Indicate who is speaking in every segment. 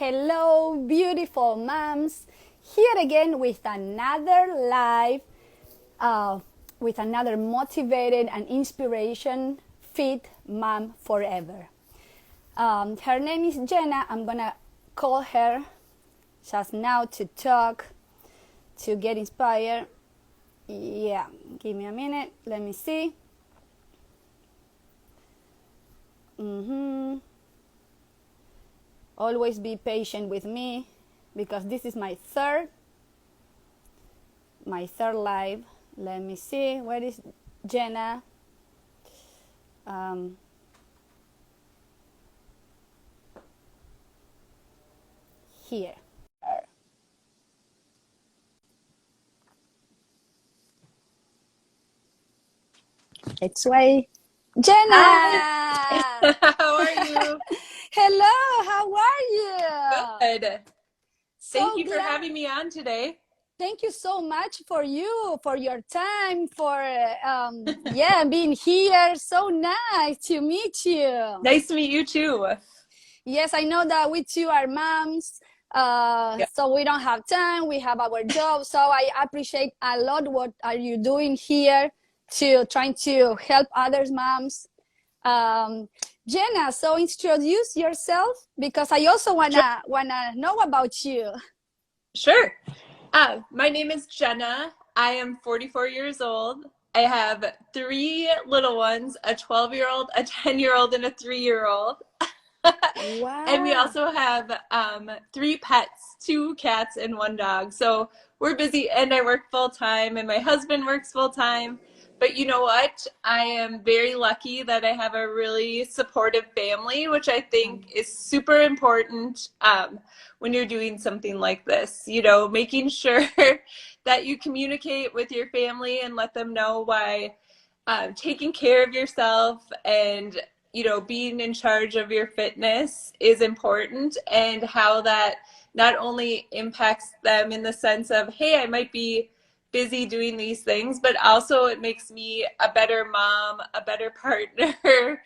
Speaker 1: Hello, beautiful moms. Here again with another live, with another motivated and inspiration fit mom forever. Her name is Jenna. I'm gonna call her just now to talk, to get inspired. Yeah, give me a minute. Let me see. Always be patient with me because this is my third live. Let me see, where is Jenna? Here. It's way Jenna.
Speaker 2: Hi. How are you?
Speaker 1: Hello, how are you?
Speaker 2: Good. Thank you
Speaker 1: glad.
Speaker 2: for having me on today.
Speaker 1: Thank you so much for your time, for being here. So nice to meet you.
Speaker 2: Nice to meet you too.
Speaker 1: Yes, I know that we two are moms, so we don't have time. We have our job. So I appreciate a lot what are you doing here to trying to help others moms. Jenna, so introduce yourself because I also wanna know about you.
Speaker 2: Sure. My name is Jenna. I am 44 years old. I have 3 little ones, a 12-year-old, a 10-year-old, and a 3-year-old.
Speaker 1: Wow.
Speaker 2: And we also have 3 pets, 2 cats and 1 dog. So we're busy, and I work full time, and my husband works full time. But you know what? I am very lucky that I have a really supportive family, which I think is super important when you're doing something like this. You know, making sure that you communicate with your family and let them know why taking care of yourself and being in charge of your fitness is important, and how that not only impacts them in the sense of, hey, I might be busy doing these things, but also it makes me a better mom, a better partner,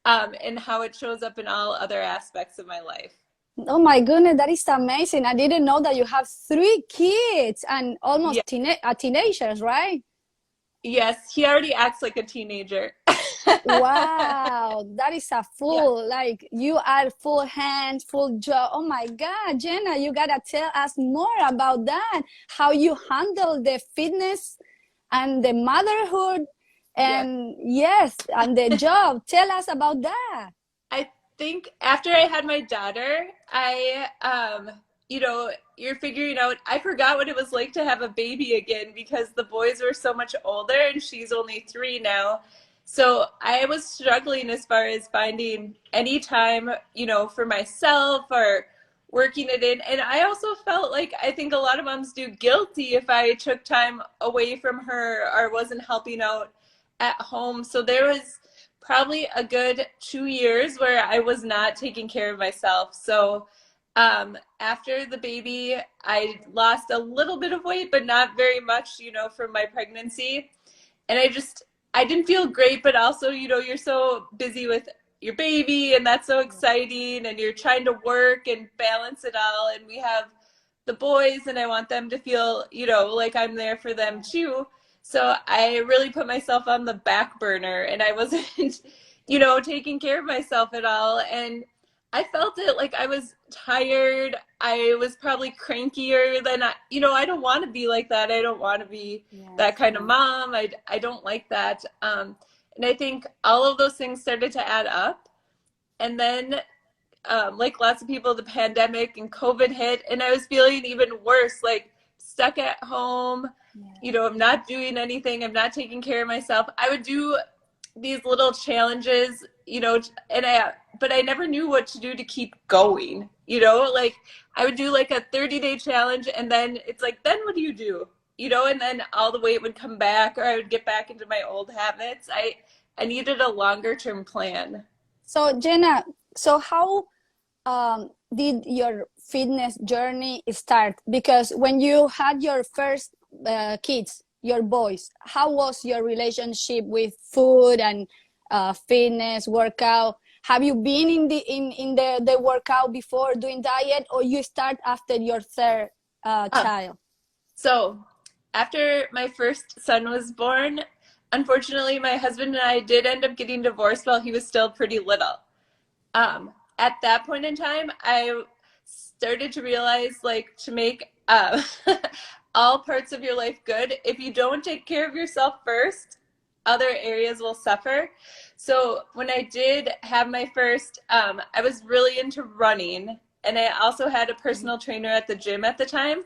Speaker 2: and how it shows up in all other aspects of my life.
Speaker 1: Oh my goodness, that is amazing. I didn't know that you have 3 kids and almost teenagers, right?
Speaker 2: Yes, he already acts like a teenager.
Speaker 1: Wow, that is a full, like you are full hands, full job. Oh my God, Jenna, you gotta tell us more about that. How you handle the fitness and the motherhood and and the job. Tell us about that.
Speaker 2: I think after I had my daughter, you're figuring out, I forgot what it was like to have a baby again because the boys were so much older and she's only 3 now. So I was struggling as far as finding any time, for myself or working it in. And I also felt like, I think a lot of moms do, guilty if I took time away from her or wasn't helping out at home. So there was probably a good 2 years where I was not taking care of myself. So after the baby, I lost a little bit of weight, but not very much, from my pregnancy. And I didn't feel great, but also, you're so busy with your baby and that's so exciting, and you're trying to work and balance it all. And we have the boys and I want them to feel, like I'm there for them too. So I really put myself on the back burner and I wasn't, taking care of myself at all. And I felt it like I was tired. I was probably crankier than I don't want to be like that. I don't want to be that kind of mom. I don't like that. And I think all of those things started to add up. And then, like lots of people, the pandemic and COVID hit, and I was feeling even worse, like stuck at home. I'm not doing anything. I'm not taking care of myself. I would do these little challenges, but I never knew what to do to keep going, like I would do like a 30-day challenge, and then it's like, then what do you do? And then all the weight would come back, or I would get back into my old habits. I needed a longer term plan.
Speaker 1: So Jenna, so how did your fitness journey start? Because when you had your first kids, your boys, how was your relationship with food and fitness, workout? have you been in the workout before doing diet, or you start after your third
Speaker 2: Um,
Speaker 1: child?
Speaker 2: so after my first son was born, unfortunately, my husband and I did end up getting divorced while he was still pretty little. At that point in time, I started to realize like to make all parts of your life good, if you don't take care of yourself first, other areas will suffer. So when I did have my first, I was really into running, and I also had a personal trainer at the gym at the time.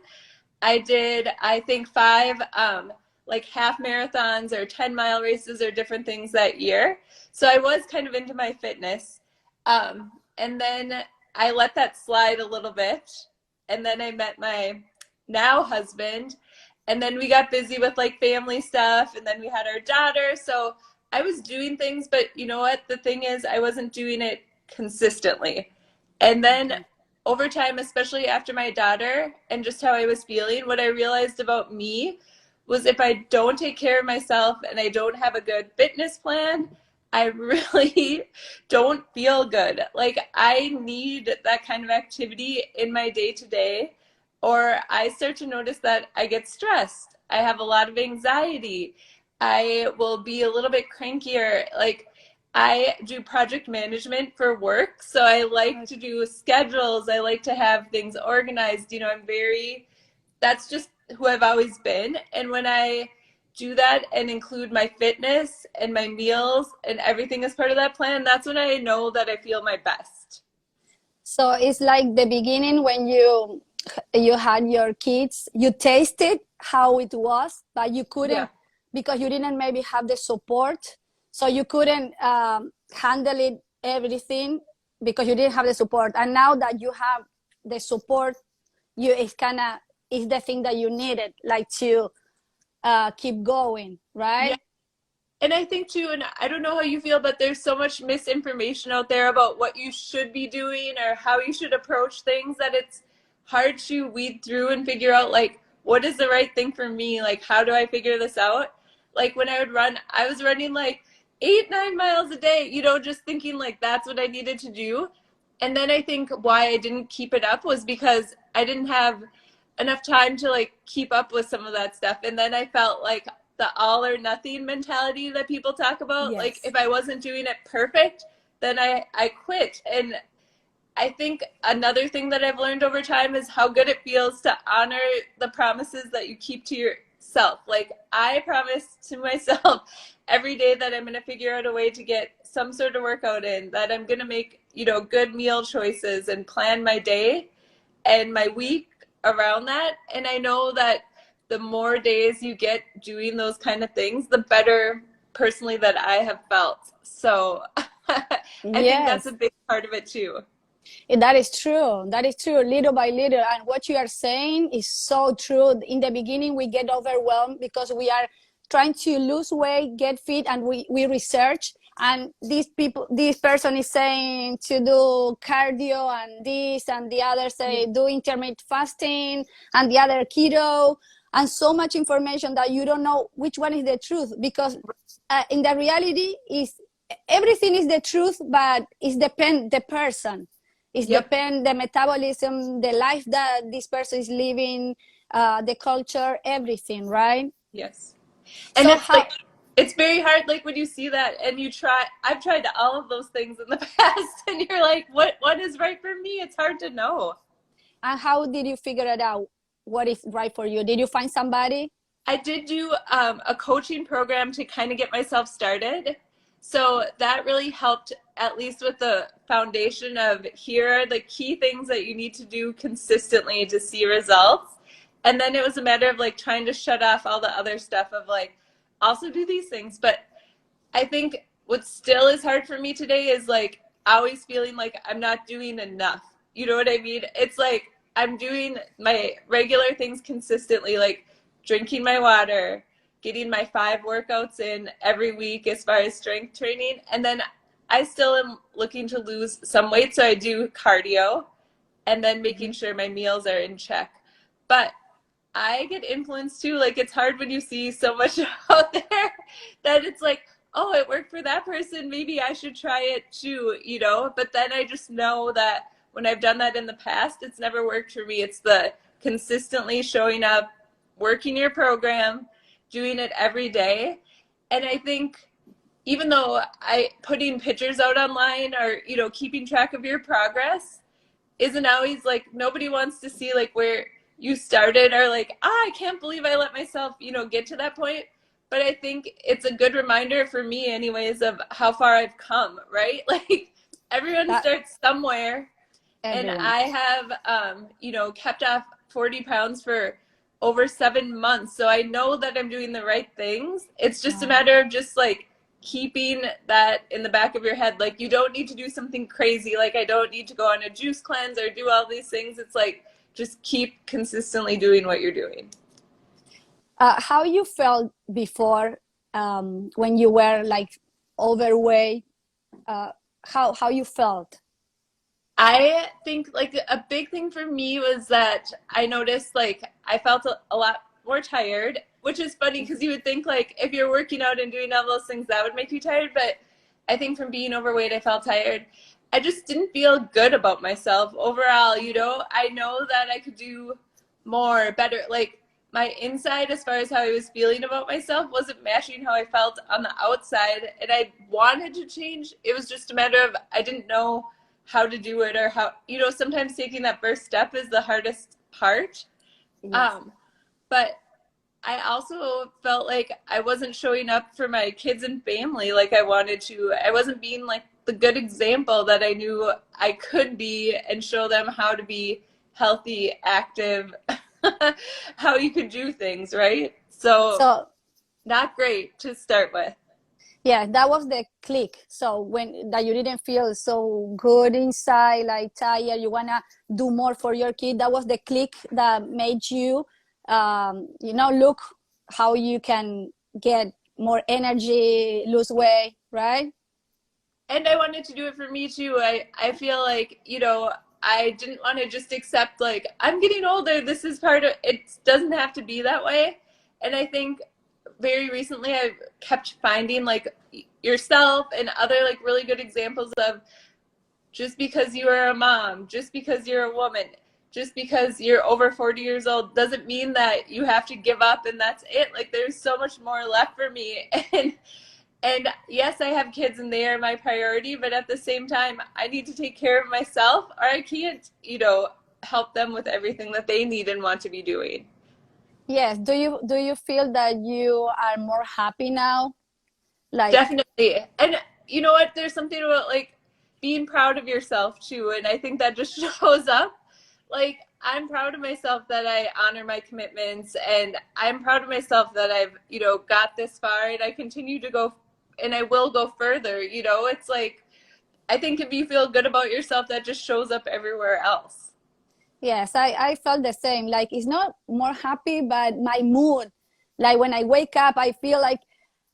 Speaker 2: I did, I think, five like half marathons or 10-mile races or different things that year. So I was kind of into my fitness. And then I let that slide a little bit. And then I met my now husband. And then we got busy with like family stuff. And then we had our daughter. So I was doing things, but you know what? The thing is, I wasn't doing it consistently. And then
Speaker 1: Okay.
Speaker 2: over time, especially after my daughter and just how I was feeling, what I realized about me was if I don't take care of myself and I don't have a good fitness plan, I really don't feel good. Like I need that kind of activity in my day to day, or I start to notice that I get stressed. I have a lot of anxiety. I will be a little bit crankier. Like I do project management for work, so I like to do schedules. I like to have things organized. You know, that's just who I've always been. And when I do that and include my fitness and my meals and everything as part of that plan, that's when I know that I feel my best.
Speaker 1: So it's like the beginning when you had your kids, you tasted how it was, but you
Speaker 2: Yeah.
Speaker 1: couldn't, because you didn't maybe have the support, so you couldn't handle it everything because you didn't have the support. And now that you have the support, you it's kind of is the thing that you needed, like to keep going,
Speaker 2: Yeah.
Speaker 1: right?
Speaker 2: And I think too, and I don't know how you feel, but there's so much misinformation out there about what you should be doing or how you should approach things that it's hard to weed through and figure out like what is the right thing for me? Like how do I figure this out? Like when I would run, I was running like 8, 9 miles a day, you know, just thinking like that's what I needed to do. And then I think why I didn't keep it up was because I didn't have enough time to like keep up with some of that stuff. And then I felt like the all or nothing mentality that people talk about. Like
Speaker 1: Yes.
Speaker 2: if I wasn't doing it perfect, then I quit. And I think another thing that I've learned over time is how good it feels to honor the promises that you keep to yourself. Like I promise to myself every day that I'm going to figure out a way to get some sort of workout in, that I'm going to make, you know, good meal choices and plan my day and my week around that. And I know that the more days you get doing those kind of things, the better personally that I have felt. So I think that's a
Speaker 1: Yes.
Speaker 2: big part of it too.
Speaker 1: That is true. That is true, little by little. And what you are saying is so true. In the beginning, we get overwhelmed because we are trying to lose weight, get fit, and we research. And this person is saying to do cardio and this, and the other
Speaker 2: Yeah.
Speaker 1: say do intermittent fasting, and the other keto, and so much information that you don't know which one is the truth. Because in the reality, is everything is the truth, but it depend the person. It
Speaker 2: Yep.
Speaker 1: depend the metabolism, the life that this person is living, the culture, everything, right?
Speaker 2: Yes. And
Speaker 1: So
Speaker 2: it's
Speaker 1: how,
Speaker 2: like it's very hard like when you see that and you try I've tried all of those things in the past and you're like what is right for me? It's hard to know.
Speaker 1: and how did you figure it out? What is right for you? Did you find somebody?
Speaker 2: I did do a coaching program to kind of get myself started. So that really helped, at least with the foundation of here are the key things that you need to do consistently to see results. And then it was a matter of like trying to shut off all the other stuff of like, also do these things. But I think what still is hard for me today is like always feeling like I'm not doing enough. You know what I mean? It's like I'm doing my regular things consistently, like drinking my water, getting my 5 workouts in every week as far as strength training. And then I still am looking to lose some weight. So I do cardio and then making sure my meals are in check. But I get influenced too. Like it's hard when you see so much out there that it's like, oh, it worked for that person, maybe I should try it too, you know? But then I just know that when I've done that in the past, it's never worked for me. It's the consistently showing up, working your program, doing it every day. And I think even though I putting pictures out online or, you know, keeping track of your progress isn't always like nobody wants to see like where you started or like, I can't believe I let myself, you know, get to that point. But I think it's a good reminder for me anyways of how far I've come, right? Like everyone
Speaker 1: That
Speaker 2: starts somewhere, and
Speaker 1: everyone.
Speaker 2: I have you know, kept off 40 pounds for over 7 months. So I know that I'm doing the right things. It's just a
Speaker 1: Wow.
Speaker 2: matter of just like keeping that in the back of your head. Like you don't need to do something crazy. Like I don't need to go on a juice cleanse or do all these things. It's like just keep consistently doing what you're doing.
Speaker 1: How you felt before when you were like overweight? Uh, how you felt?
Speaker 2: I think like a big thing for me was that I noticed like I felt a lot more tired, which is funny because you would think like if you're working out and doing all those things that would make you tired, but I think from being overweight I felt tired. I just didn't feel good about myself overall, you know. I know that I could do more, better. Like my inside as far as how I was feeling about myself wasn't matching how I felt on the outside, and I wanted to change. It was just a matter of I didn't know how to do it or how, you know, sometimes taking that first step is the hardest part.
Speaker 1: Yes.
Speaker 2: um but I also felt like I wasn't showing up for my kids and family like I wanted to. I wasn't being like the good example that I knew I could be and show them how to be healthy, active, how you could do things, right? So
Speaker 1: So
Speaker 2: not great to start with.
Speaker 1: yeah, that was the click. So when that you didn't feel so good inside, like tired, you wanna do more for your kid. That was the click that made you, you know, look how you can get more energy, lose weight, right?
Speaker 2: And I wanted to do it for me too. I feel like, you know, I didn't want to just accept like I'm getting older, this is part of it. Doesn't have to be that way. And I think very recently I've kept finding like yourself and other like really good examples of just because you are a mom, just because you're a woman, just because you're over 40 years old doesn't mean that you have to give up and that's it. Like there's so much more left for me. And yes, I have kids and they are my priority, but at the same time, I need to take care of myself or I can't, you know, help them with everything that they need and want to be doing.
Speaker 1: Yes. Do you feel that you are more happy now? Like,
Speaker 2: Definitely. And you know what? There's something about like being proud of yourself too. And I think that just shows up. Like, I'm proud of myself that I honor my commitments, and I'm proud of myself that I've, you know, got this far and I continue to go and I will go further. You know, it's like, I think if you feel good about yourself, that just shows up everywhere else.
Speaker 1: yes, I felt the same. Like it's not more happy, but my mood. Like when I wake up, I feel like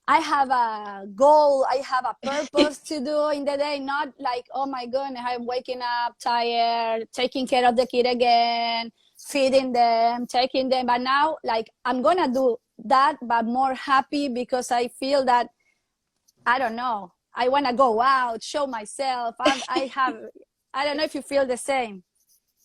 Speaker 1: I have a goal, I have a purpose to do in the day, not like, oh my goodness, I'm waking up tired, taking care of the kid again, feeding them, taking them. But now, like, I'm gonna do that, but more happy because I feel that, I don't know, I wanna go out, show myself. I don't know if you feel the same.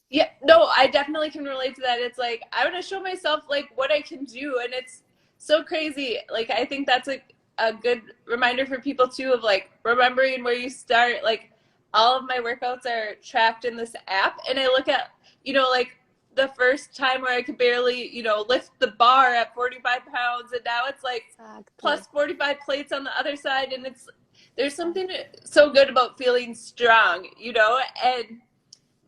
Speaker 2: Yeah, no, I definitely can relate to that. It's like I want to show myself like what I can do, and it's so crazy. Like I think that's a good reminder for people too of like remembering where you start. Like all of my workouts are tracked in this app, and I look at, you know, like the first time where I could barely, you know, lift the bar at 45 pounds, and now it's like
Speaker 1: Exactly.
Speaker 2: plus 45 plates on the other side, and it's there's something so good about feeling strong, you know. And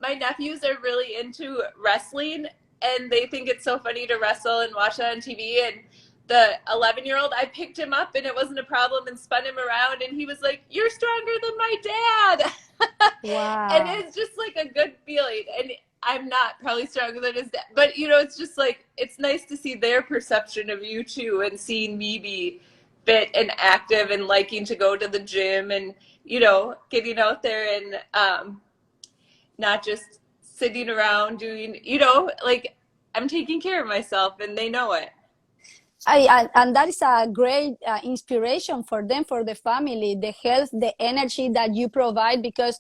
Speaker 2: my nephews are really into wrestling, and they think it's so funny to wrestle and watch it on TV. And the 11-year-old, I picked him up and it wasn't a problem and spun him around, and he was like, "You're stronger than my dad." And
Speaker 1: Wow.
Speaker 2: it's just like a good feeling. And I'm not probably stronger than his dad, but you know, it's just like it's nice to see their perception of you too, and seeing me be fit and active and liking to go to the gym and, you know, getting out there and not just sitting around doing, you know, like I'm taking care of myself and they know it.
Speaker 1: And that is a great inspiration for them, for the family, the health, the energy that you provide, because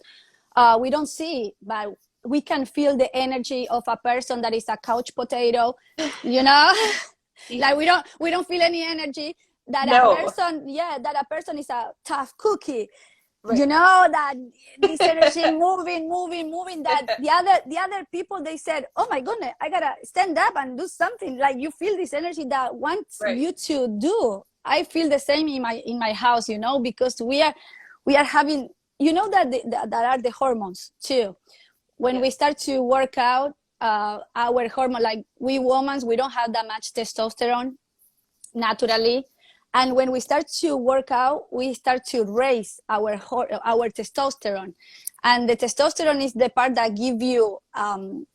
Speaker 1: we don't see, but we can feel the energy of a person that is a couch potato, you know. Like we don't feel any energy that a
Speaker 2: No,
Speaker 1: person, yeah, that a person is a tough cookie, you
Speaker 2: right.
Speaker 1: know, that this energy moving, that the other people, they said, oh my goodness, I gotta stand up and do something. Like you feel this energy that wants
Speaker 2: Right.
Speaker 1: you to do. I feel the same in my house, you know, because we are having, you know, that are the hormones too. When we
Speaker 2: Yes.
Speaker 1: start to work out, our hormone, like we women, we don't have that much testosterone naturally. And when we start to work out, we start to raise our testosterone. And the testosterone is the part that give you,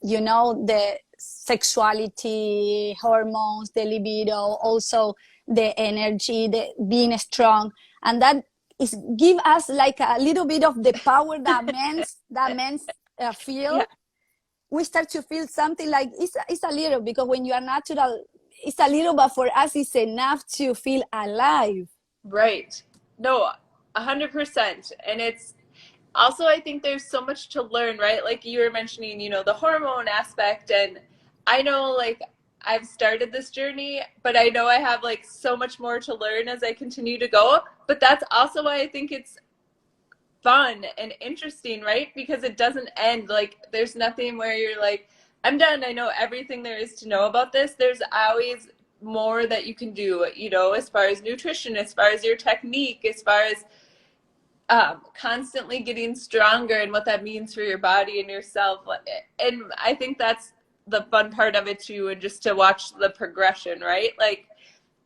Speaker 1: you know, the sexuality hormones, the libido, also the energy, the being strong. And that is give us like a little bit of the power that men's
Speaker 2: Yeah.
Speaker 1: feel. We start to feel something like it's a little, because when you are natural, it's a little, but for us it's enough to feel alive.
Speaker 2: Right. No, 100%. And it's also, I think there's so much to learn, right? Like you were mentioning, the hormone aspect. And I know, like, I've started this journey, but I know I have like so much more to learn as I continue to go. But that's also why I think it's fun and interesting, right? Because it doesn't end. Like, there's nothing where you're like, I'm done. I know everything there is to know about this. There's always more that you can do, as far as nutrition, as far as your technique, as far as constantly getting stronger and what that means for your body and yourself. And I think that's the fun part of it too, and just to watch the progression, right? Like,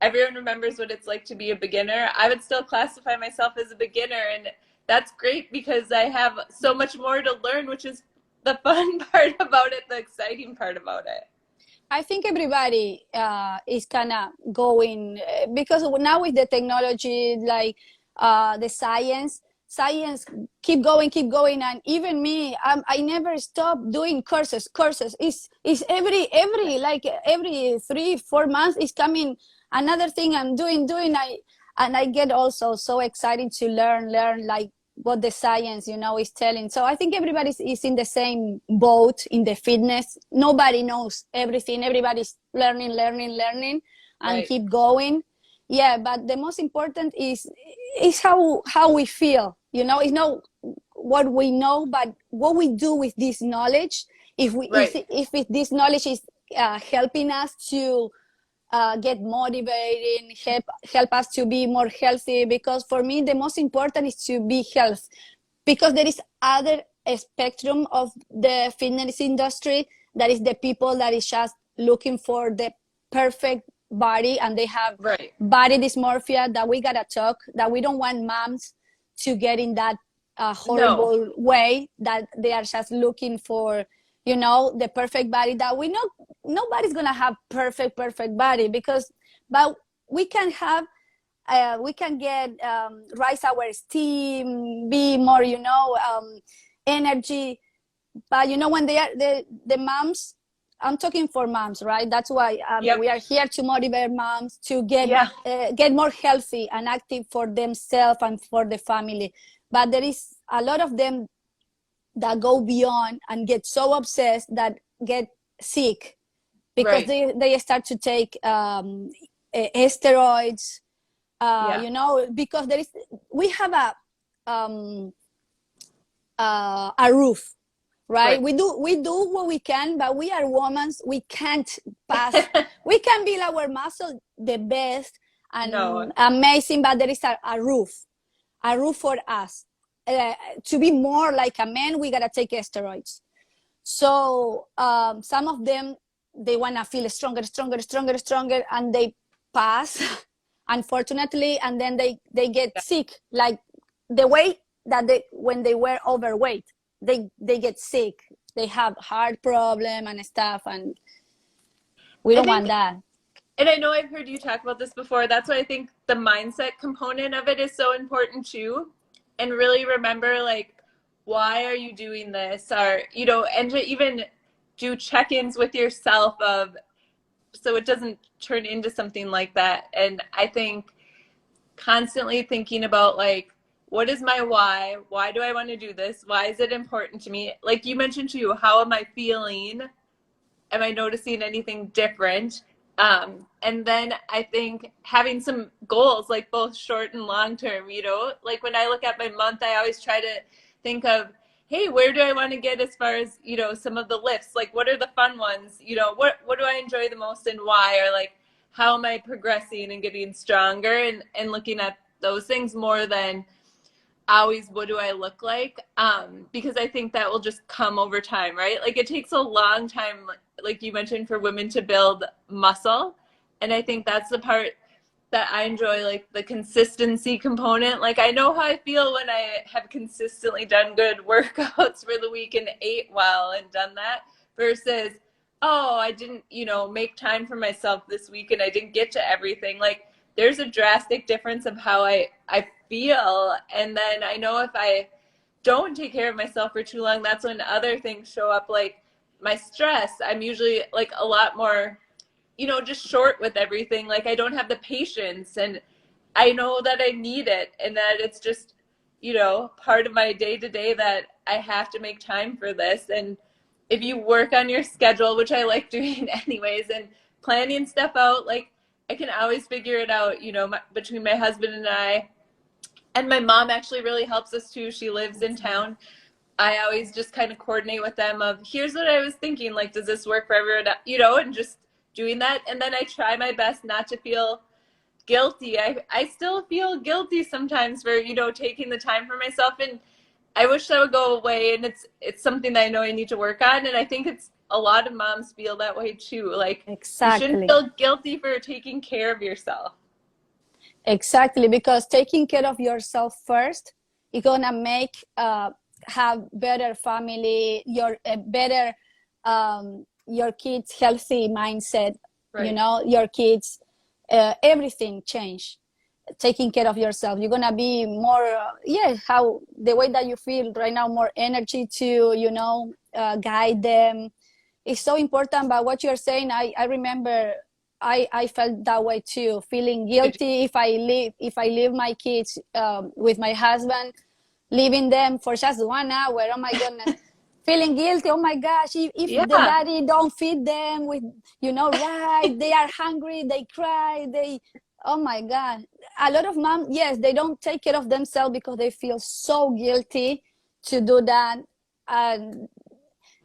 Speaker 2: everyone remembers what it's like to be a beginner. I would still classify myself as a beginner, and that's great because I have so much more to learn, which is the fun part about it, the exciting part about it.
Speaker 1: I think everybody is kind of going, because now with the technology, like the science keep going, and even me, I never stop doing courses. Is every like every 3 4 months is coming another thing I'm doing. I get also so excited to learn like what the science, is telling. So I think everybody is in the same boat in the fitness. Nobody knows everything. Everybody's learning, and
Speaker 2: Right.
Speaker 1: keep going. Yeah, but the most important is how we feel. It's not what we know, but what we do with this knowledge.
Speaker 2: Right.
Speaker 1: If this knowledge is helping us to get motivated, help us to be more healthy. Because for me, the most important is to be health, because there is other spectrum of the fitness industry, that is the people that is just looking for the perfect body, and they have
Speaker 2: Right.
Speaker 1: body dysmorphia, that we gotta talk, that we don't want moms to get in that
Speaker 2: No.
Speaker 1: horrible way, that they are just looking for the perfect body, that we know nobody's gonna have perfect body, because but we can have we can get rise our esteem, be more energy. But when they are the moms, I'm talking for moms, right? That's why
Speaker 2: Yep.
Speaker 1: we are here to motivate moms to
Speaker 2: Yeah.
Speaker 1: get more healthy and active for themselves and for the family. But there is a lot of them that go beyond and get so obsessed that get sick, because
Speaker 2: Right.
Speaker 1: they start to take steroids,
Speaker 2: Yeah.
Speaker 1: because we have um, a roof, right?
Speaker 2: Right.
Speaker 1: We do what we can, but we are women. We can't pass. We can build our muscle the best
Speaker 2: No.
Speaker 1: and amazing, but there is a roof for us. To be more like a man, we gotta take steroids. So some of them, they wanna feel stronger, and they pass, unfortunately, and then they get
Speaker 2: Yeah.
Speaker 1: sick. Like the way that when they were overweight, they get sick. They have heart problem and stuff, and we
Speaker 2: I
Speaker 1: don't want
Speaker 2: think,
Speaker 1: that.
Speaker 2: and I know I've heard you talk about this before. That's why I think the mindset component of it is so important too. And really remember, like, why are you doing this? Or, and to even do check ins with yourself of, so it doesn't turn into something like that. And I think constantly thinking about like, what is my why? Why do I want to do this? Why is it important to me? Like you mentioned too, how am I feeling? Am I noticing anything different? And then I think having some goals, like both short and long term, you know, like when I look at my month, I always try to think of, hey, where do I want to get as far as, you know, some of the lifts? Like what are the fun ones? You know, what do I enjoy the most and why? Or like how am I progressing and getting stronger, and looking at those things more than always what do I look like, because I think that will just come over time, right? Like it takes a long time, like you mentioned, for women to build muscle, and I think that's the part that I enjoy, like the consistency component. Like I know how I feel when I have consistently done good workouts for the week and ate well and done that, versus, oh, I didn't, you know, make time for myself this week and I didn't get to everything. Like there's a drastic difference of how I feel. And then I know if I don't take care of myself for too long, that's when other things show up, like my stress. I'm usually like a lot more, you know, just short with everything. Like I don't have the patience, and I know that I need it, and that it's just, you know, part of my day to day that I have to make time for this. And if you work on your schedule, which I like doing anyways, and planning stuff out, like I can always figure it out, you know, between my husband and I. And my mom actually really helps us too. She lives in town. I always just kind of coordinate with them of, here's what I was thinking, like does this work for everyone, you know, and just doing that. And then I try my best not to feel guilty. I still feel guilty sometimes for, you know, taking the time for myself, and I wish that would go away. And it's something that I know I need to work on, and I think it's a lot of moms feel that way too. Like you shouldn't
Speaker 1: Exactly.
Speaker 2: feel guilty for taking care of yourself.
Speaker 1: Exactly, because taking care of yourself first is gonna make have better family, your better your kids healthy mindset. You
Speaker 2: Right.
Speaker 1: know, your kids, everything change. Taking care of yourself, you're gonna be more yeah, how the way that you feel right now, more energy to, you know, guide them. It's so important. But what you're saying, I remember I felt that way too, feeling
Speaker 2: Did
Speaker 1: guilty if I leave my kids with my husband, leaving them for just 1 hour. Oh my goodness, feeling guilty. Oh my gosh, if
Speaker 2: you?
Speaker 1: the
Speaker 2: Yeah.
Speaker 1: daddy don't feed them with, you know, right, they are hungry, they cry, they, oh my god. A lot of moms, yes, they don't take care of themselves because they feel so guilty to do that. And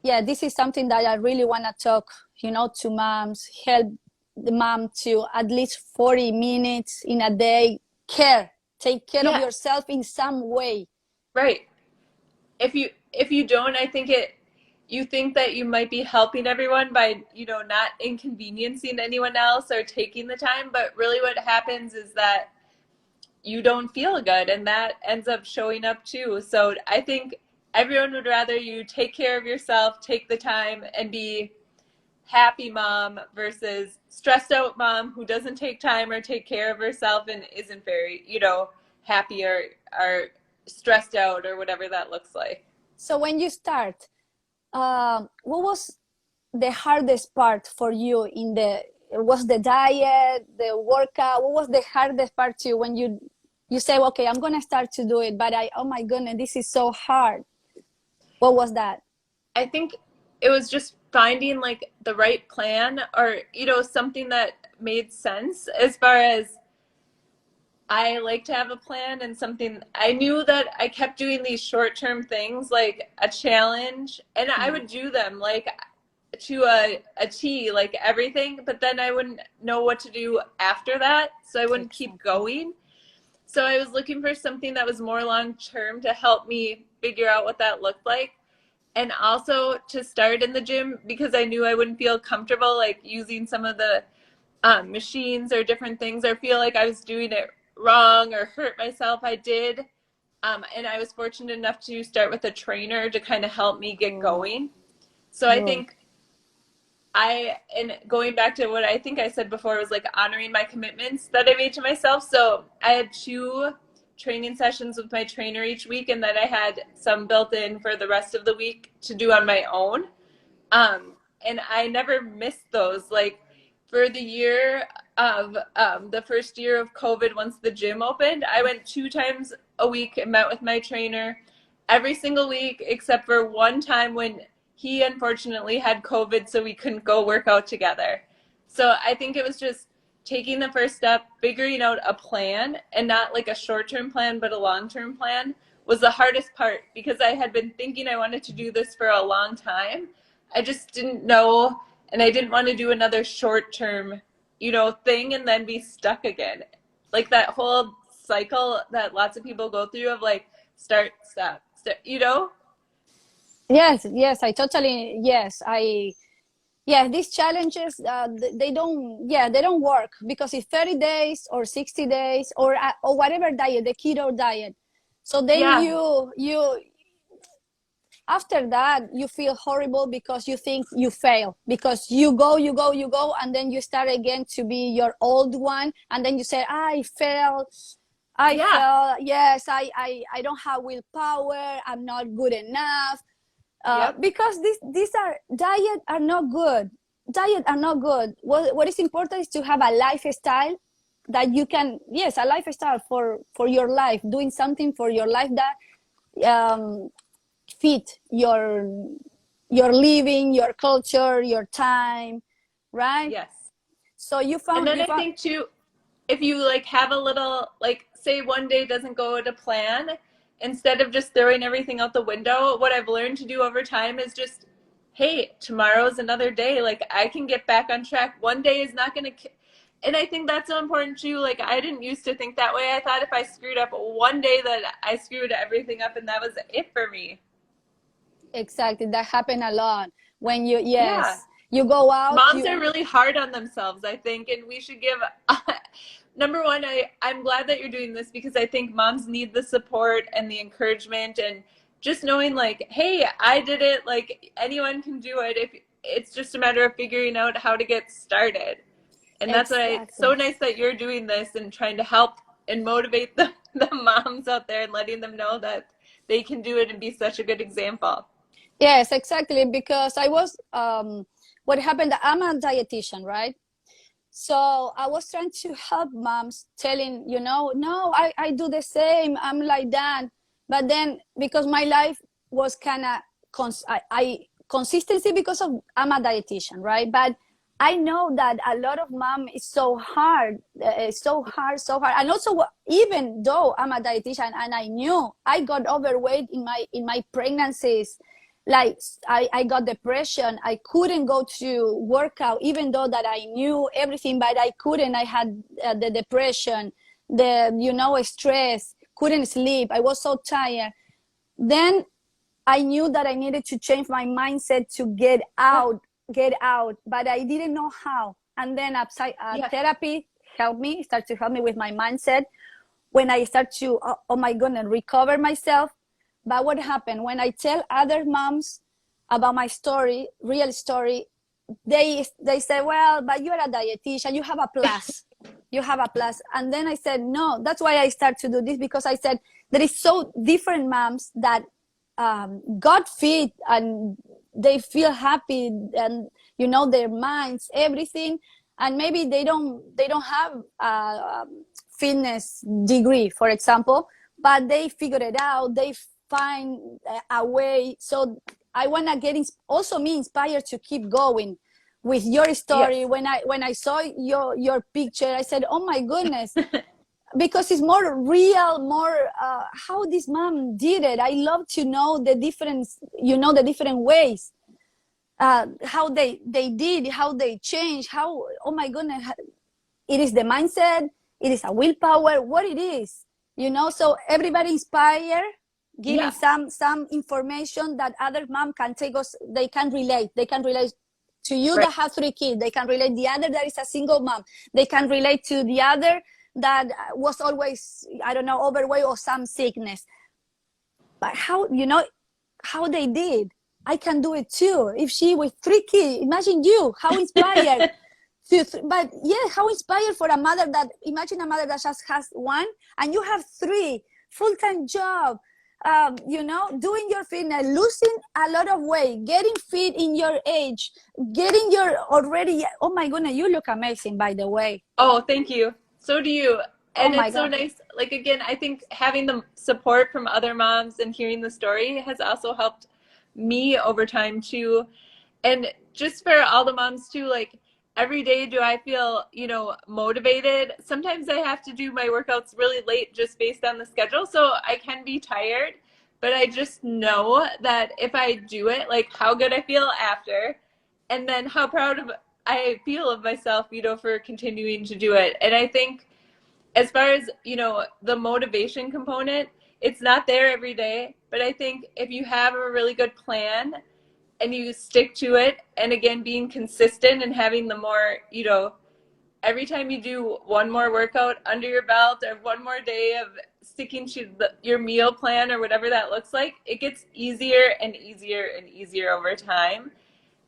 Speaker 1: yeah, this is something that I really want to talk, you know, to moms, help the mom to at least 40 minutes in a day care, take care of
Speaker 2: Yeah.
Speaker 1: yourself in some way.
Speaker 2: Right. If you don't, I think it, you think that you might be helping everyone by, you know, not inconveniencing anyone else or taking the time, but really what happens is that you don't feel good, and that ends up showing up too. So I think everyone would rather you take care of yourself, take the time, and be happy mom versus stressed out mom who doesn't take time or take care of herself and isn't very, you know, happy or stressed out or whatever that looks like.
Speaker 1: So when you start, what was the hardest part for you in the, was the diet, the workout? What was the hardest part to you when you say, okay, I'm gonna start to do it, but I, oh my goodness, this is so hard? What was that?
Speaker 2: I think it was just finding like the right plan, or, you know, something that made sense. As far as, I like to have a plan, and something I knew that I kept doing these short-term things like a challenge, and I would do them like to a T, like everything, but then I wouldn't know what to do after that, so I wouldn't keep
Speaker 1: Exactly.
Speaker 2: going. So I was looking for something that was more long term to help me figure out what that looked like. And also to start in the gym, because I knew I wouldn't feel comfortable like using some of the machines or different things, or feel like I was doing it wrong or hurt myself. I did. And I was fortunate enough to start with a trainer to kind of help me get
Speaker 1: Good.
Speaker 2: going. So I
Speaker 1: Good.
Speaker 2: think and going back to what I think I said before, was like honoring my commitments that I made to myself. So I had 2 training sessions with my trainer each week, and then I had some built in for the rest of the week to do on my own. And I never missed those. Like for the year of the first year of COVID, once the gym opened, I went 2 times a week and met with my trainer every single week, except for one time when he unfortunately had COVID, so we couldn't go work out together. So I think it was just taking the first step, figuring out a plan, and not like a short-term plan, but a long-term plan was the hardest part, because I had been thinking I wanted to do this for a long time. I just didn't know, and I didn't want to do another short-term, thing and then be stuck again. Like that whole cycle that lots of people go through of like start, stop, start.
Speaker 1: Yes, yes, I totally, yes, yeah, these challenges, they don't work, because it's 30 days or 60 days or whatever diet, the keto diet. So then
Speaker 2: Yeah.
Speaker 1: you after that you feel horrible, because you think you fail, because you go, and then you start again to be your old one, and then you say, I
Speaker 2: Yeah.
Speaker 1: fell, yes, I don't have willpower, I'm not good enough.
Speaker 2: Yep.
Speaker 1: Because these are diet are not good. Diet are not good. What is important is to have a lifestyle that you can, yes, a lifestyle for your life, doing something for your life that fit your living, your culture, your time, right?
Speaker 2: Yes.
Speaker 1: So
Speaker 2: And then
Speaker 1: you
Speaker 2: I
Speaker 1: found
Speaker 2: think too, if you like have a little, like say one day doesn't go to plan, instead of just throwing everything out the window, what I've learned to do over time is just, hey, tomorrow's another day. Like I can get back on track. One day is not going to, and I think that's so important too. Like I didn't used to think that way. I thought if I screwed up one day that I screwed everything up and that was it for me.
Speaker 1: exactly, that happened a lot when
Speaker 2: Yeah.
Speaker 1: you go out,
Speaker 2: Moms are
Speaker 1: you
Speaker 2: really hard on themselves, I think, and we should give number one, I'm glad that you're doing this, because I think moms need the support and the encouragement, and just knowing like, hey, I did it, like anyone can do it, if it's just a matter of figuring out how to get started. And that's why it's
Speaker 1: exactly.
Speaker 2: so nice that you're doing this and trying to help and motivate the moms out there and letting them know that they can do it and be such a good example.
Speaker 1: Yes, exactly. Because what happened, I'm a dietitian, right? So I was trying to help moms, telling, no, I do the same. I'm like that. But then because my life was kind of, consistency, because of I'm a dietitian, right? But I know that a lot of mom is so hard, so hard. And also, even though I'm a dietitian and I knew I got overweight in my pregnancies, like I got depression, I couldn't go to workout, even though that I knew everything, but I couldn't. I had the depression, the stress, couldn't sleep, I was so tired. Then I knew that I needed to change my mindset to
Speaker 2: Yeah.
Speaker 1: get out, but I didn't know how. And then
Speaker 2: Yeah.
Speaker 1: therapy start to help me with my mindset, when I start to, oh my goodness, recover myself. But what happened when I tell other moms about my story, real story, they say, well, but you're a dietitian, you have a plus, you have a plus. And then I said, no, that's why I start to do this, because I said there is so different moms that got fit and they feel happy, and their minds, everything, and maybe they don't have a fitness degree, for example, but they figure it out, they find a way. So I want to also me inspired to keep going with your story.
Speaker 2: Yes.
Speaker 1: When I saw your picture, I said, oh my goodness, because it's more real, more how this mom did it. I love to know the difference, the different ways, how they did, how they changed, how, oh my goodness, it is the mindset, it is a willpower, what it is, so everybody inspire, giving
Speaker 2: Yeah.
Speaker 1: some information that other mom can take us, they can relate to you
Speaker 2: Right.
Speaker 1: that have 3 kids, they can relate the other that is a single mom, they can relate to the other that was always, I don't know, overweight or some sickness. But how they did, I can do it too. If she with 3 kids, imagine you, how inspired but yeah, how inspired for a mother that, imagine a mother that just has one and you have 3 full-time job, doing your fitness, losing a lot of weight, getting fit in your age, getting your already. Oh my goodness, you look amazing, by the way.
Speaker 2: Oh, thank you. So do you.
Speaker 1: Oh
Speaker 2: And
Speaker 1: my
Speaker 2: it's so
Speaker 1: God.
Speaker 2: nice. Like, again, I think having the support from other moms and hearing the story has also helped me over time too. And just for all the moms too, like, every day do I feel, motivated. Sometimes I have to do my workouts really late just based on the schedule. So I can be tired, but I just know that if I do it, like, how good I feel after, and then how proud of I feel of myself, for continuing to do it. And I think as far as, the motivation component, it's not there every day, but I think if you have a really good plan and you stick to it, and again, being consistent and having the more, every time you do one more workout under your belt or one more day of sticking to your meal plan or whatever that looks like, it gets easier and easier and easier over time.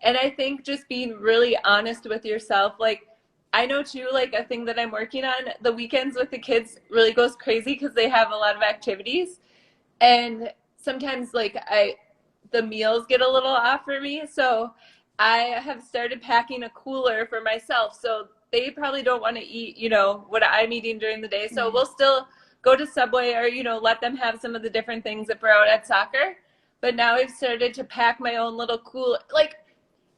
Speaker 2: And I think just being really honest with yourself, like, I know too, like, a thing that I'm working on, the weekends with the kids really goes crazy because they have a lot of activities. And sometimes, like, the meals get a little off for me. So I have started packing a cooler for myself. So they probably don't want to eat, what I'm eating during the day. So
Speaker 1: Yeah.
Speaker 2: we'll still go to Subway or, let them have some of the different things if we're out at soccer. But now I've started to pack my own little cool, like,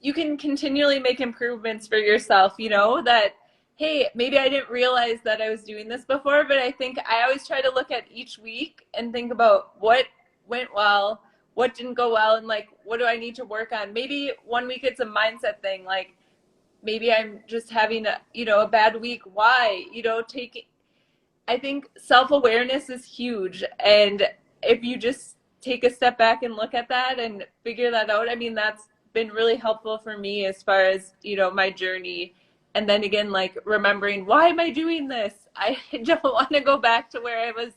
Speaker 2: you can continually make improvements for yourself, that, hey, maybe I didn't realize that I was doing this before, but I think I always try to look at each week and think about what went well, what didn't go well, and, like, what do I need to work on. Maybe one week it's a mindset thing, like, maybe I'm just having a bad week. Why? Take I think self-awareness is huge. And if you just take a step back and look at that and figure that out, I mean, that's been really helpful for me as far as, my journey. And then again, like, remembering, why am I doing this? I don't want to go back to where I was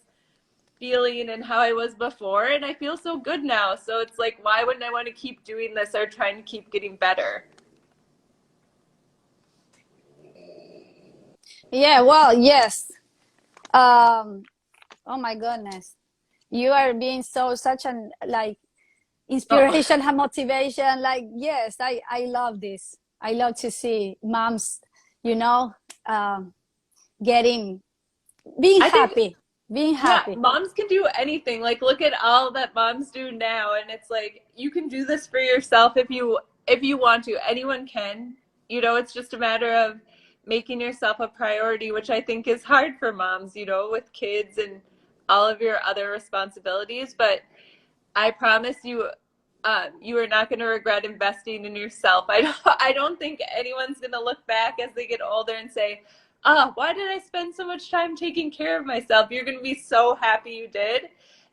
Speaker 2: feeling and how I was before. And I feel so good now. So it's like, why wouldn't I want to keep doing this or trying to keep getting better?
Speaker 1: Yeah, well, yes. Um, oh my goodness. You are being such an like
Speaker 2: Oh,
Speaker 1: inspiration and motivation. Like, yes, I love this. I love to see moms, you know, um, getting, being
Speaker 2: I think
Speaker 1: happy, being
Speaker 2: yeah,
Speaker 1: happy.
Speaker 2: moms can do anything. Like, look at all that moms do now, and it's like you can do this for yourself if you want to. Anyone can. It's just a matter of making yourself a priority, which I think is hard for moms, with kids and all of your other responsibilities. But I promise you, you are not going to regret investing in yourself. I don't think anyone's going to look back as they get older and say, "Oh, why did I spend so much time taking care of myself?" You're going to be so happy you did,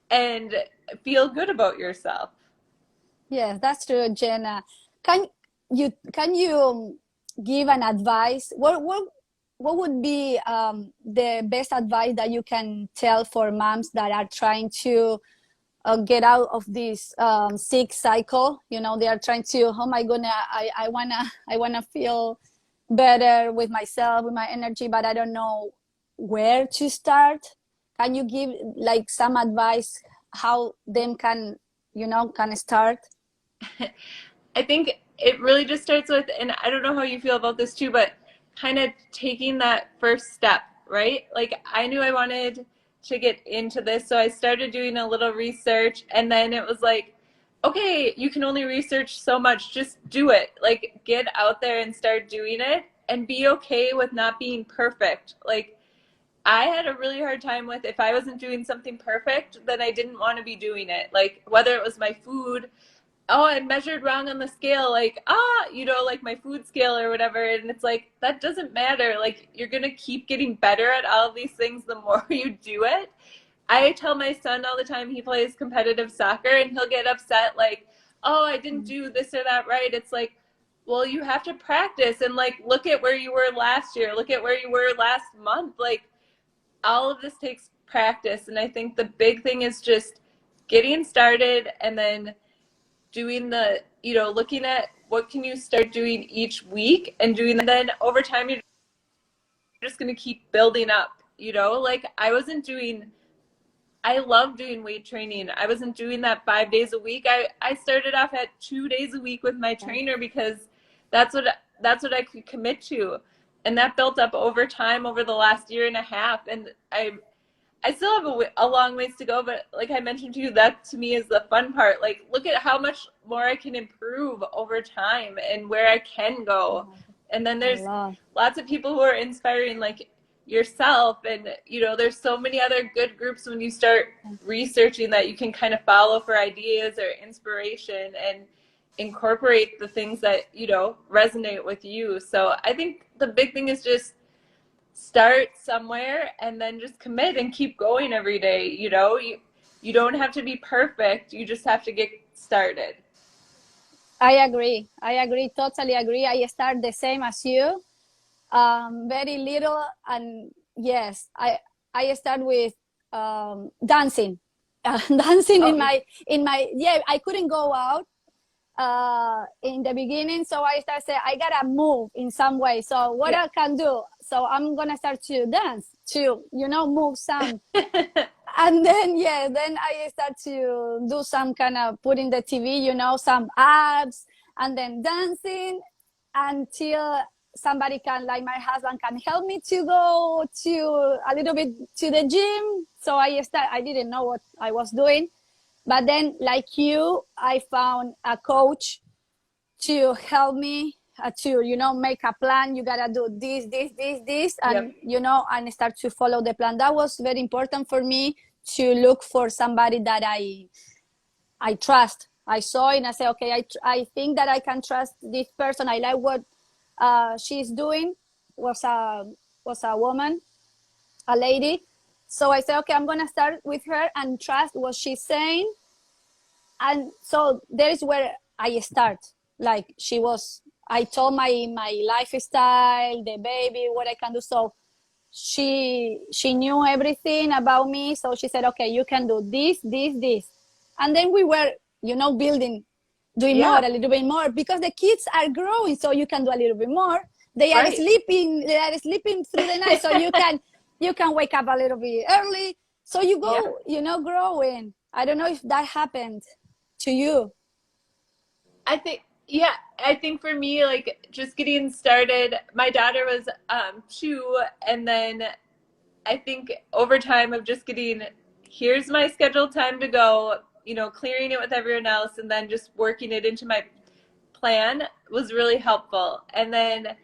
Speaker 2: and feel good about yourself.
Speaker 1: Yes, that's true, Jenna. Can can you give an advice? What would be the best advice that you can tell for moms that are trying to get out of this sick cycle? They are trying to. Oh my goodness, I wanna feel better with myself, with my energy, but I don't know where to start. Can you give like some advice how them can start?
Speaker 2: I think it really just starts with, and I don't know how you feel about this too, but kind of taking that first step, right? Like, I knew I wanted to get into this, so I started doing a little research, and then it was like, okay, you can only research so much, just do it. Like, get out there and start doing it, and be okay with not being perfect. Like, I had a really hard time with, if I wasn't doing something perfect, then I didn't want to be doing it. Like, whether it was my food, oh, I measured wrong on the scale, like, like my food scale or whatever. And it's like, that doesn't matter. Like, you're going to keep getting better at all of these things the more you do it. I tell my son all the time, he plays competitive soccer and he'll get upset, like, oh, I didn't do this or that right. It's like, well, you have to practice and, like, look at where you were last year, look at where you were last month. Like, all of this takes practice. And I think the big thing is just getting started and then doing looking at what can you start doing each week and doing, and then over time you're just going to keep building up. Like, I wasn't doing I love doing weight training. I wasn't doing that 5 days a week. I started off at 2 days a week with my trainer because that's what that's what I could commit to. And that built up over time over the last year and a half. And I still have a long ways to go, but like I mentioned to you, that to me is the fun part. Like, look at how much more I can improve over time and where I can go. And then there's lots of people who are inspiring, like yourself. And, you know, there's so many other good groups when you start researching that you can kind of follow for ideas or inspiration and incorporate the things that, you know, resonate with you. So I think the big thing is just start somewhere and then just commit and keep going every day. You know, you don't have to be perfect, you just have to get started.
Speaker 1: I agree, totally agree. I start the same as you, very little. And yes, I start with dancing. Dancing in my yeah, I couldn't go out in the beginning, so I started saying I gotta move in some way. So what I can do, so I'm gonna start to dance to, you know, move some. And then then I start to do some kind of putting the TV, you know, some abs, and then dancing until somebody can, like my husband, can help me to go to a little bit to the gym. So I didn't know what I was doing. But then, like you, I found a coach to help me to, you know, make a plan. You gotta do this, and you know, and start to follow the plan. That was very important for me, to look for somebody that I trust. I saw it and I said, okay, I think that I can trust this person. I like what she's doing. Was a woman, a lady. So I said, okay, I'm gonna start with her and trust what she's saying. And so there is where I start. Like I told my lifestyle, the baby, what I can do. So she knew everything about me. So she said, okay, you can do this. And then we were, you know, doing more, a little bit more, because the kids are growing. So you can do a little bit more. They are sleeping through the night. So you can wake up a little bit early. So you go, you know, growing. I don't know if that happened to you.
Speaker 2: I think for me, like, just getting started, my daughter was 2, and then I think over time of just getting, here's my scheduled time to go, you know, clearing it with everyone else, and then just working it into my plan was really helpful. And then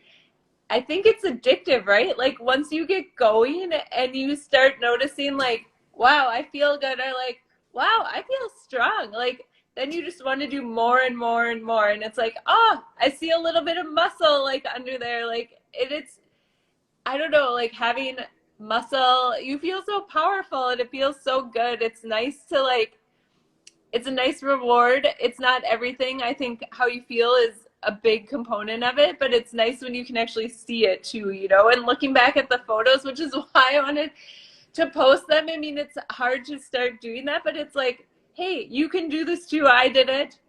Speaker 2: I think it's addictive, right? Like, once you get going and you start noticing, like, wow, I feel good, or like, wow, I feel strong, like, then you just want to do more and more and more. And it's like, oh, I see a little bit of muscle, like, under there. Like, it's, I don't know, like, having muscle, you feel so powerful and it feels so good. It's nice to, like, it's a nice reward. It's not everything. I think how you feel is a big component of it, but it's nice when you can actually see it too, you know. And looking back at the photos, which is why I wanted to post them. I mean, it's hard to start doing that, but it's like, hey, you can do this too. I did it.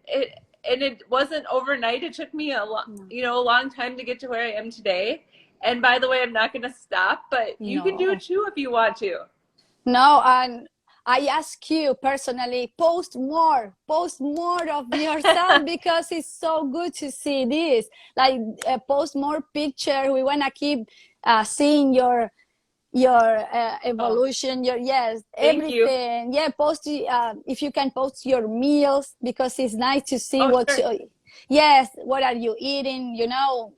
Speaker 2: And it wasn't overnight. It took me a long time to get to where I am today. And by the way, I'm not going to stop, but you can do it too if you want to.
Speaker 1: No, and I ask you personally, post more of yourself, because it's so good to see this. Like, post more picture. We want to keep seeing your evolution, everything. Post if you can, post your meals, because it's nice to see what are you eating, you know.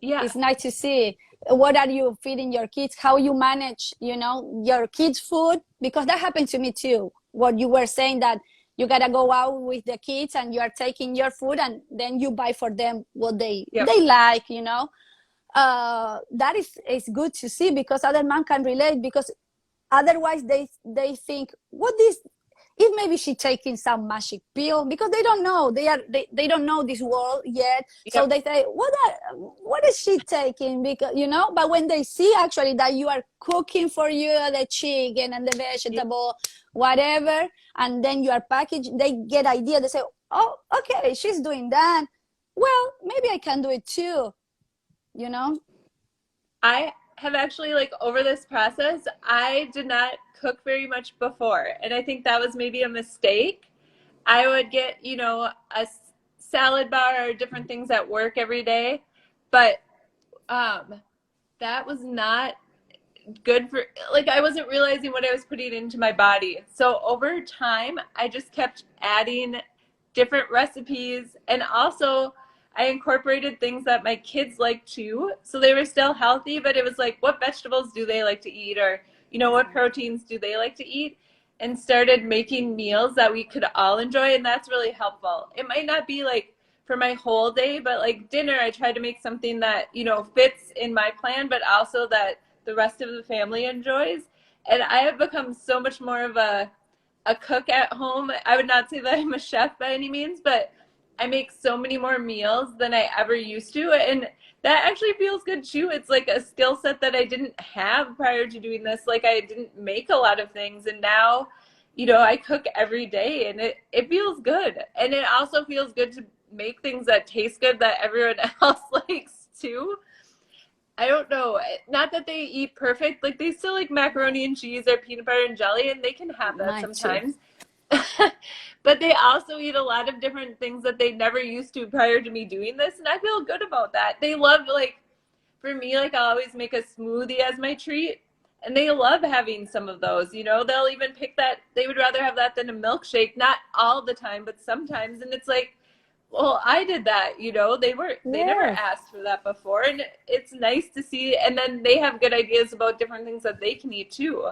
Speaker 1: It's nice to see what are you feeding your kids, how you manage, you know, your kids' food, because that happened to me too. What you were saying, that you gotta go out with the kids and you are taking your food and then you buy for them what they like, you know. That is good to see, because other man can relate, because otherwise they think, what is, if maybe she taking some magic pill, because they don't know, they don't know this world yet. So they say, what is she taking, because, you know. But when they see actually that you are cooking for you the chicken and the vegetable, whatever, and then you are packaging, they get idea. They say, oh, okay, she's doing that, well, maybe I can do it too, you know.
Speaker 2: I have actually, like, over this process, I did not cook very much before. And I think that was maybe a mistake. I would get, a salad bar or different things at work every day. But that was not good for, like, I wasn't realizing what I was putting into my body. So over time, I just kept adding different recipes, and also I incorporated things that my kids like too. So they were still healthy, but it was like, what vegetables do they like to eat, or what proteins do they like to eat, and started making meals that we could all enjoy, and that's really helpful. It might not be like for my whole day, but like dinner, I try to make something that fits in my plan, but also that the rest of the family enjoys. And I have become so much more of a cook at home. I would not say that I'm a chef by any means, but I make so many more meals than I ever used to. And that actually feels good too. It's like a skill set that I didn't have prior to doing this. Like, I didn't make a lot of things. And now, I cook every day, and it feels good. And it also feels good to make things that taste good that everyone else likes too. I don't know. Not that they eat perfect. Like, they still like macaroni and cheese or peanut butter and jelly, and they can have that
Speaker 1: Mine too.
Speaker 2: sometimes. But they also eat a lot of different things that they never used to prior to me doing this, and I feel good about that. They love, like, for me, like, I'll always make a smoothie as my treat, and they love having some of those. They'll even pick that. They would rather have that than a milkshake. Not all the time, but sometimes. And it's like, well, I did that. They never
Speaker 1: Yes.
Speaker 2: asked for that before, and it's nice to see. And then they have good ideas about different things that they can eat too.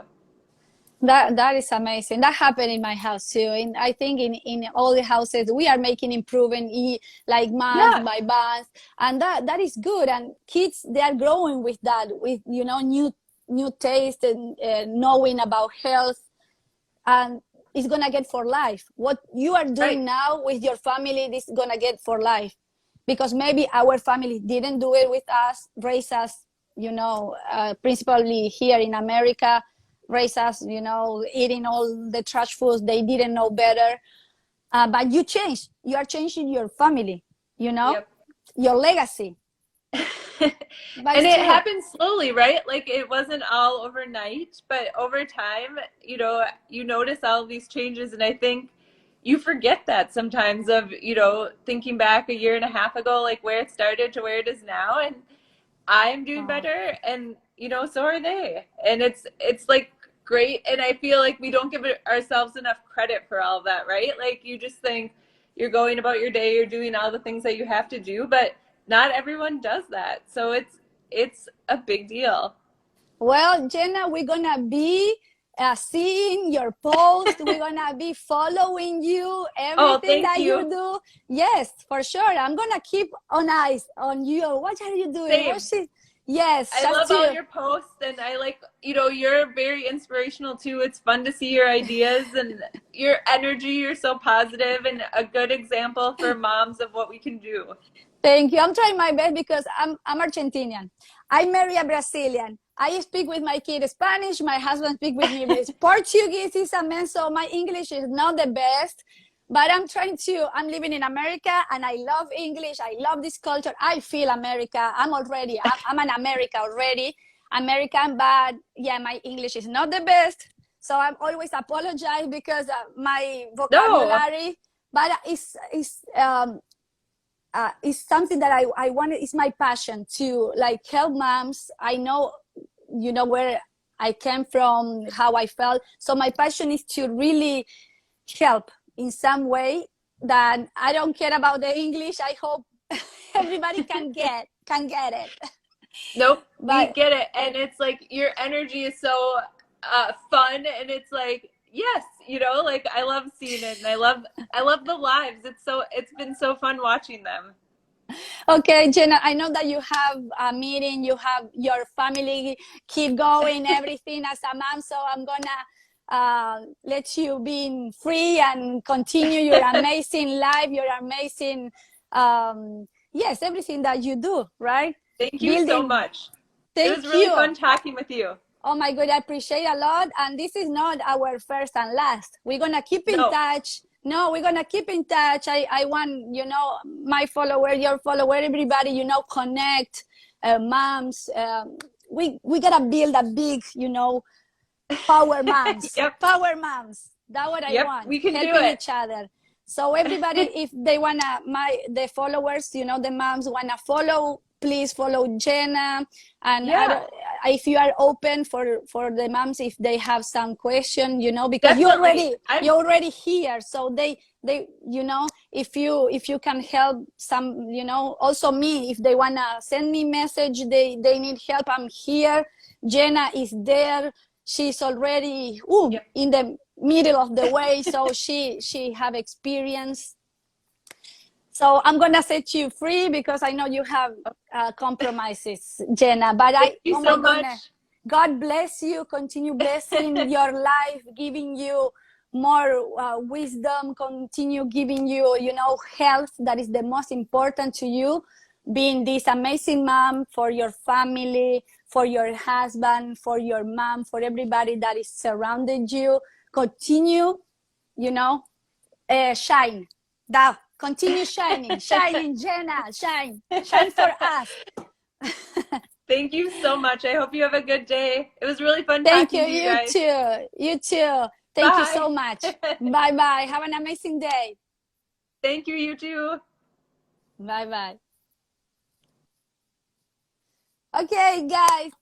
Speaker 1: That is amazing. That happened in my house too. And I think in all the houses we are making improvement, like months
Speaker 2: Yeah,
Speaker 1: by months, and that is good. And kids, they are growing with that, with new taste and knowing about health, and it's gonna get for life. What you are
Speaker 2: right.
Speaker 1: doing now with your family, this is gonna get for life, because maybe our family didn't do it with us, raise us, principally here in America, raise us, eating all the trash foods. They didn't know better. But you changed. You are changing your family,
Speaker 2: Yep.
Speaker 1: your legacy. But
Speaker 2: And
Speaker 1: it's
Speaker 2: it
Speaker 1: true.
Speaker 2: happened slowly, right? Like, it wasn't all overnight, but over time, you notice all these changes. And I think you forget that sometimes, of, thinking back a year and a half ago, like where it started to where it is now. And I'm doing
Speaker 1: Oh.
Speaker 2: better, and so are they. And it's like great. And I feel like we don't give ourselves enough credit for all of that, right? Like, you just think you're going about your day, you're doing all the things that you have to do, but not everyone does that. So it's a big deal.
Speaker 1: Well, Jenna, we're gonna be seeing your post. We're gonna be following you,
Speaker 2: Oh,
Speaker 1: everything
Speaker 2: thank
Speaker 1: that you
Speaker 2: you.
Speaker 1: do. Yes, for sure. I'm gonna keep on eyes on you. What are you doing?
Speaker 2: Same.
Speaker 1: What's it? Yes,
Speaker 2: I
Speaker 1: just
Speaker 2: love all
Speaker 1: to
Speaker 2: your posts, and I like, you're very inspirational too. It's fun to see your ideas and your energy. You're so positive and a good example for moms of what we can do.
Speaker 1: thank you. I'm trying my best because I'm Argentinian. I marry a Brazilian. I speak with my kid Spanish. My husband speak with me with Portuguese. Is a man, so my English is not the best. But I'm trying to. I'm living in America, and I love English. I love this culture. I feel America. I'm an America already, American. But yeah, my English is not the best. So I'm always apologize because my
Speaker 2: No,
Speaker 1: vocabulary. But it's something that I want. It's my passion to like help moms. I know, where I came from, how I felt. So my passion is to really help in some way. That I don't care about the English. I hope everybody can get it.
Speaker 2: nope, we
Speaker 1: But
Speaker 2: get it. And it's like your energy is so fun, and it's like, yes, like, I love seeing it, and I love the lives. It's been so fun watching them.
Speaker 1: okay, Jenna, I know that you have a meeting, you have your family, keep going, everything as a mom. So I'm gonna let you be free and continue your amazing life, your amazing, yes, everything that you do, right?
Speaker 2: Thank you so
Speaker 1: Building.
Speaker 2: much. It was
Speaker 1: Thank
Speaker 2: really
Speaker 1: you.
Speaker 2: fun talking with you.
Speaker 1: Oh my God, I appreciate a lot. And this is not our first and last. We're gonna keep in
Speaker 2: No,
Speaker 1: touch. No, we're gonna keep in touch. I want, my follower, your follower, everybody, connect, moms, we gotta build a big, you know, power moms.
Speaker 2: Yep.
Speaker 1: Power moms. That's what I
Speaker 2: Yep.
Speaker 1: want.
Speaker 2: We can do
Speaker 1: Helping
Speaker 2: it.
Speaker 1: each other. So everybody, if they wanna, the followers, you know, the moms wanna follow, please follow Jenna. And
Speaker 2: Yeah.
Speaker 1: if you are open for the moms, if they have some question, you know, because
Speaker 2: Definitely.
Speaker 1: you're already here, so they you know, if you can help some, you know, also me, if they wanna send me message, they need help, I'm here. Jenna is there. She's already
Speaker 2: Yep.
Speaker 1: in the middle of the way, so she have experience. So I'm gonna set you free because I know you have compromises, Jenna. But
Speaker 2: Thank you
Speaker 1: oh
Speaker 2: so
Speaker 1: my
Speaker 2: much.
Speaker 1: goodness, God bless you. Continue blessing your life, giving you more wisdom. Continue giving you, you know, health. That is the most important to you. Being this amazing mom for your family, for your husband, for your mom, for everybody that is surrounded you. Continue, you know, shine. That continue shining, shining, Jenna, shine for us.
Speaker 2: Thank you so much. I hope you have a good day. It was really fun
Speaker 1: Thank you.
Speaker 2: talking to you
Speaker 1: You
Speaker 2: guys.
Speaker 1: too. You too. Thank you so
Speaker 2: Bye.
Speaker 1: much. Bye bye. Have an amazing day.
Speaker 2: Thank you, you too.
Speaker 1: Bye bye. Okay, guys.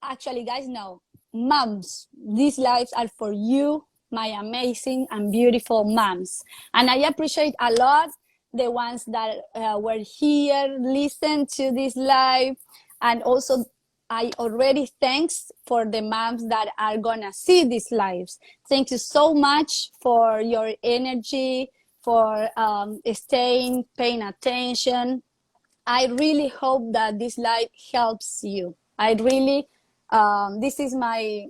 Speaker 1: Actually, guys, no. Moms, these lives are for you, my amazing and beautiful moms. And I appreciate a lot the ones that were here, listen to this live. And also, I already thanks for the moms that are gonna see these lives. Thank you so much for your energy, for staying, paying attention. I really hope that this live helps you. I really, this is my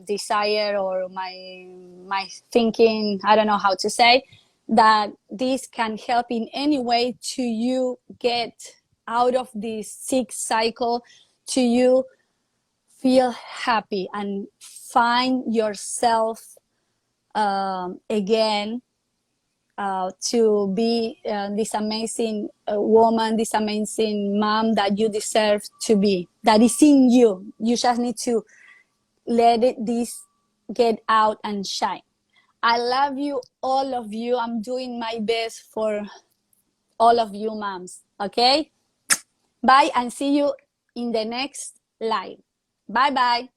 Speaker 1: desire, or my thinking. I don't know how to say that this can help in any way to you get out of this sick cycle, to you feel happy and find yourself again, to be this amazing woman, this amazing mom that you deserve to be. That is in you. You just need to let this get out and shine. I love you, all of you. I'm doing my best for all of you moms. Okay? Bye, and see you in the next live. Bye bye.